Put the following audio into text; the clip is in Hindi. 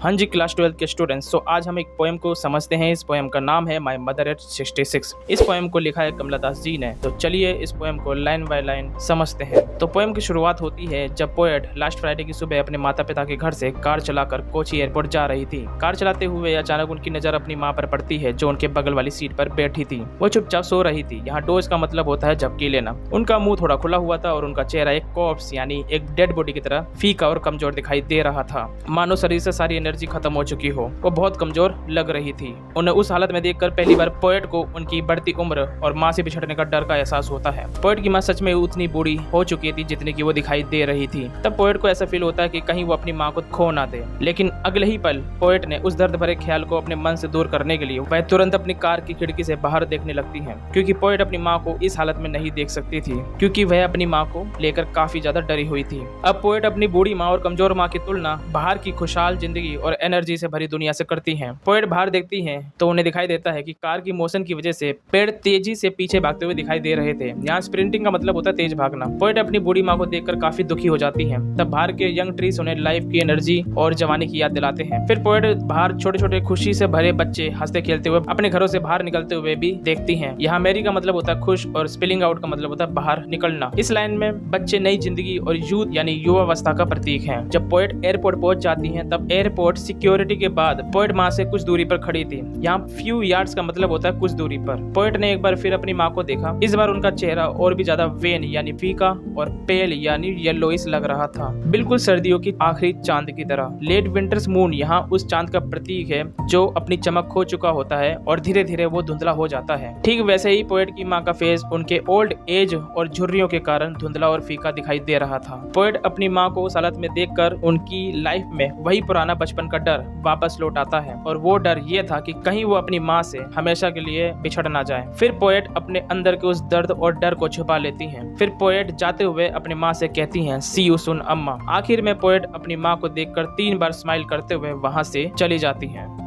हाँ जी क्लास 12 के स्टूडेंट्स, तो आज हम एक पोएम को समझते हैं। इस पोएम का नाम है माई मदर एट 66। इस पोएम को लिखा है कमलादास जी ने। तो चलिए इस पोएम को लाइन बाय लाइन समझते हैं। तो पोएम की शुरुआत होती है जब पोएट लास्ट फ्राइडे की सुबह अपने माता पिता के घर से कार चलाकर कोची एयरपोर्ट जा रही थी। कार चलाते हुए अचानक उनकी नजर अपनी माँ पर पड़ती है जो उनके बगल वाली सीट पर बैठी थी। वो चुपचाप सो रही थी। यहाँ डोज का मतलब होता है झपकी लेना। उनका मुंह थोड़ा खुला हुआ था और उनका चेहरा एक कॉर्प्स यानी एक डेड बॉडी की तरह फीका और कमजोर दिखाई दे रहा था, मानो शरीर से सारी एनर्जी खत्म हो चुकी हो। वो बहुत कमजोर लग रही थी। उन्हें उस हालत में देखकर पहली बार पोएट को उनकी बढ़ती उम्र और माँ से बिछड़ने का डर का एहसास होता है। पोएट की माँ सच में उतनी बूढ़ी हो चुकी थी जितनी की वो दिखाई दे रही थी। तब पोएट को ऐसा फील होता है कि कहीं वो अपनी माँ को खो ना दे। लेकिन अगले ही पल पोएट ने उस दर्द भरे ख्याल को अपने मन से दूर करने के लिए वह तुरंत अपनी कार की खिड़की से बाहर देखने लगती है, क्योंकि पोएट अपनी माँ को इस हालत में नहीं देख सकती थी, क्योंकि वह अपनी माँ को लेकर काफी ज्यादा डरी हुई थी। अब पोएट अपनी बूढ़ी माँ और कमजोर माँ की तुलना बाहर की खुशहाल जिंदगी और एनर्जी से भरी दुनिया से करती हैं। पोएट बाहर देखती हैं तो उन्हें दिखाई देता है कि कार की मोशन की वजह से पेड़ तेजी से पीछे भागते हुए दिखाई दे रहे थे। यहाँ स्प्रिंटिंग का मतलब होता है तेज भागना। पोएट अपनी बूढ़ी माँ को देखकर काफी दुखी हो जाती है। तब बाहर के यंग ट्रीज उन्हें लाइफ की एनर्जी और जवानी की याद दिलाते हैं। फिर पोएट बाहर छोटे छोटे खुशी से भरे बच्चे हंसते खेलते हुए अपने घरों से बाहर निकलते हुए भी देखती हैं। यहाँ मैरी का मतलब होता है खुश और स्पिलिंग आउट का मतलब होता है बाहर निकलना। इस लाइन में बच्चे नई जिंदगी और यूथ यानी युवावस्था का प्रतीक है। जब पोएट एयरपोर्ट पहुंच जाती हैं तब एयरपोर्ट सिक्योरिटी के बाद पोएट माँ से कुछ दूरी पर खड़ी थी। यहाँ फ्यू यार्ड्स का मतलब होता है कुछ दूरी पर। पोएट ने एक बार फिर अपनी माँ को देखा। इस बार उनका चेहरा और भी ज्यादा वेन यानी फीका और पेल यानी येलोइश लग रहा था, बिल्कुल सर्दियों की आखिरी चांद की तरह। लेट विंटर्स मून यहाँ उस चांद का प्रतीक है जो अपनी चमक खो चुका होता है और धीरे धीरे वो धुंधला हो जाता है। ठीक वैसे ही पोएट की माँ का फेस उनके ओल्ड एज और झुर्रियों के कारण धुंधला और फीका दिखाई दे रहा था। पोएट अपनी माँ को उस हालत में देखकर उनकी लाइफ में वही पुराना बचपन का डर वापस लौट आता है, और वो डर ये था कि कहीं वो अपनी माँ से हमेशा के लिए बिछड़ ना जाए। फिर पोएट अपने अंदर के उस दर्द और डर को छुपा लेती हैं। फिर पोएट जाते हुए अपनी माँ से कहती हैं सी यू सून अम्मा। आखिर में पोएट अपनी माँ को देखकर 3 बार स्माइल करते हुए वहां से चली जाती हैं।